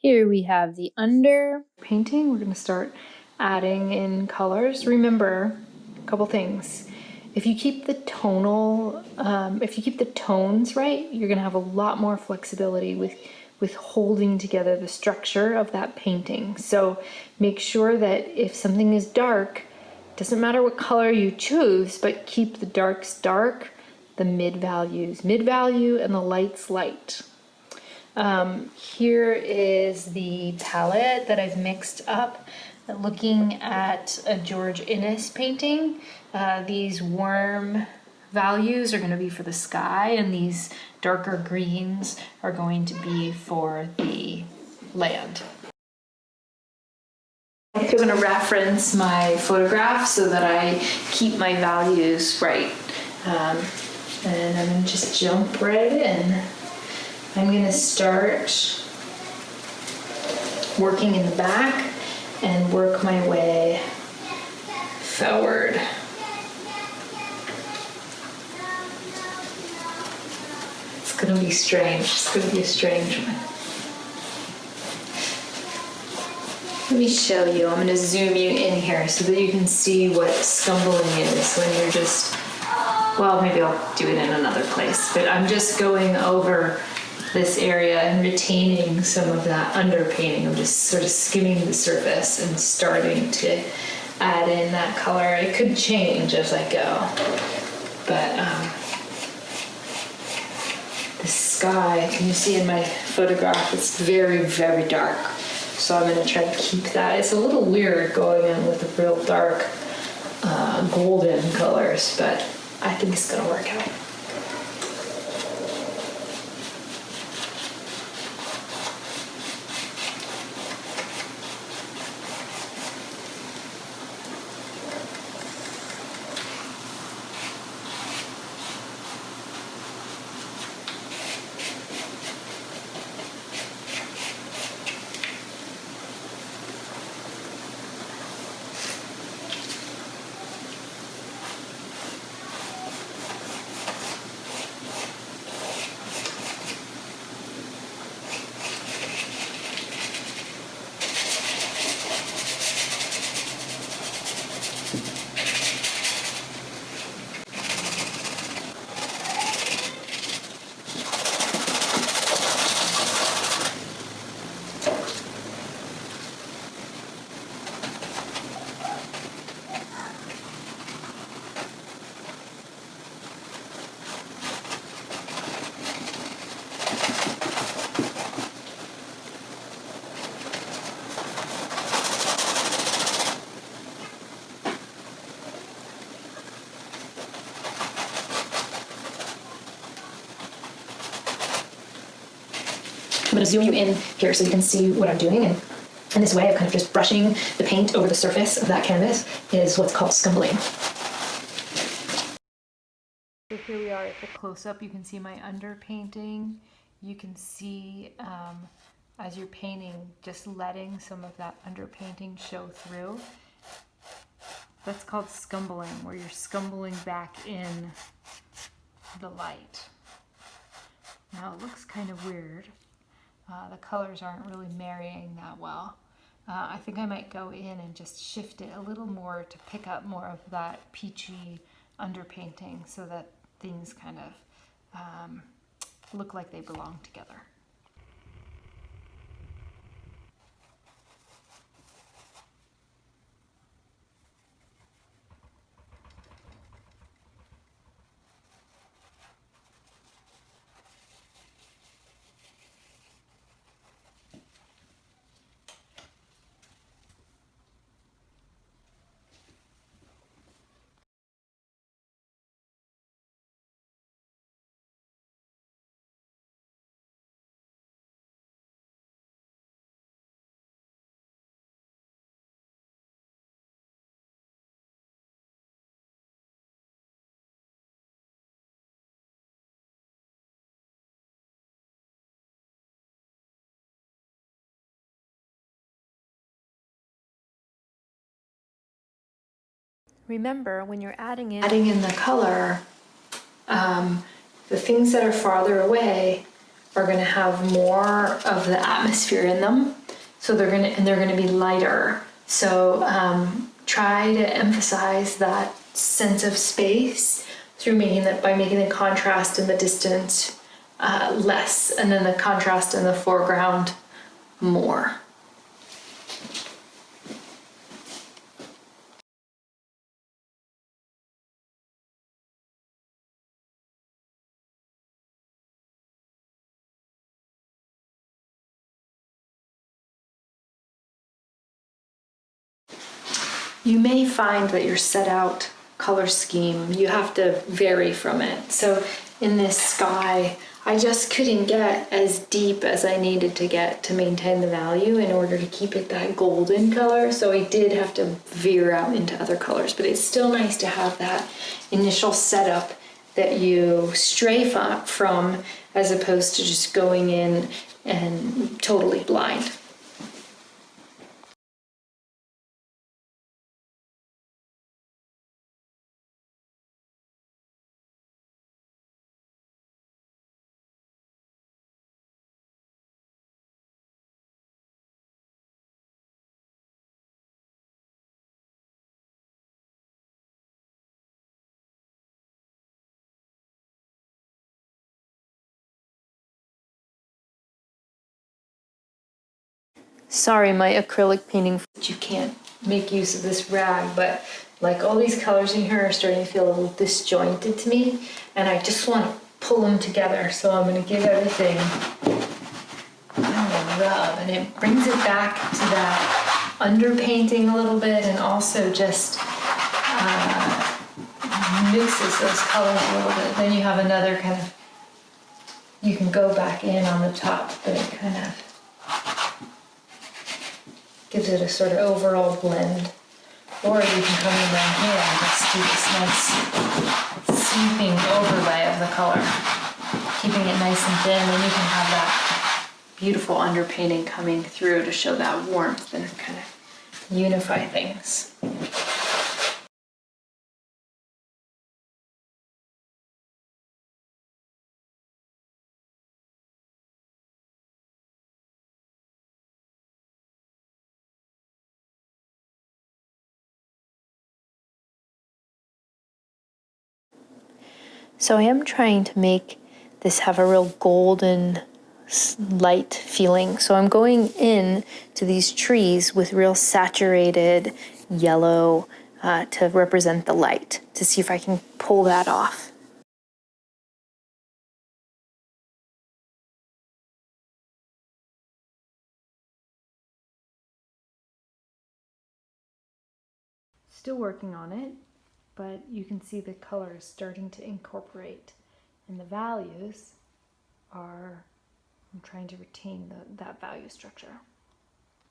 Here we have the under painting. We're going to start adding in colors. Remember a couple things. If you keep the tones right, you're going to have a lot more flexibility with holding together the structure of that painting. So make sure that if something is dark, doesn't matter what color you choose, but keep the darks dark, the mid-values mid-value, and the lights light. Here is the palette that I've mixed up. Looking at a George Inness painting, these warm values are going to be for the sky, and these darker greens are going to be for the land. I'm going to reference my photograph so that I keep my values right. And I'm going to just jump right in. I'm going to start working in the back and work my way forward. It's going to be strange. It's going to be a strange one. Let me show you. I'm going to zoom you in here so that you can see what scumbling is when you're just, well, maybe I'll do it in another place, but I'm just going over this area and retaining some of that underpainting. I'm just sort of skimming the surface and starting to add in that color. It could change as I go, but the sky, can you see in my photograph, it's very, very dark. So I'm going to try to keep that. It's a little weird going in with the real dark golden colors, but I think it's going to work out. I'm going to zoom you in here so you can see what I'm doing, and this way of kind of just brushing the paint over the surface of that canvas is what's called scumbling. So here we are at the close-up. You can see my underpainting. You can see as you're painting, just letting some of that underpainting show through. That's called scumbling, where you're scumbling back in the light. Now it looks kind of weird. The colors aren't really marrying that well. I think I might go in and just shift it a little more to pick up more of that peachy underpainting so that things kind of look like they belong together. Remember, when you're adding in the color, the things that are farther away are going to have more of the atmosphere in them, So they're gonna be lighter. So try to emphasize that sense of space through by making the contrast in the distance less, and then the contrast in the foreground more. You may find that your set out color scheme, you have to vary from it. So in this sky, I just couldn't get as deep as I needed to get to maintain the value in order to keep it that golden color. So I did have to veer out into other colors, but it's still nice to have that initial setup that you stray from, as opposed to just going in and totally blind. Sorry, my acrylic painting, you can't make use of this rag, but like all these colors in here are starting to feel a little disjointed to me, and I just want to pull them together. So I'm going to give everything a rub, and it brings it back to that underpainting a little bit, and also just mixes those colors a little bit. Then you have another kind of, you can go back in on the top, but it kind of gives it a sort of overall blend. Or you can come in down here and just do this nice sweeping overlay of the color, keeping it nice and thin. Then you can have that beautiful underpainting coming through to show that warmth and kind of unify things. So I am trying to make this have a real golden light feeling. So I'm going in to these trees with real saturated yellow to represent the light, to see if I can pull that off. Still working on it, but you can see the colors starting to incorporate, and the values are, I'm trying to retain that value structure.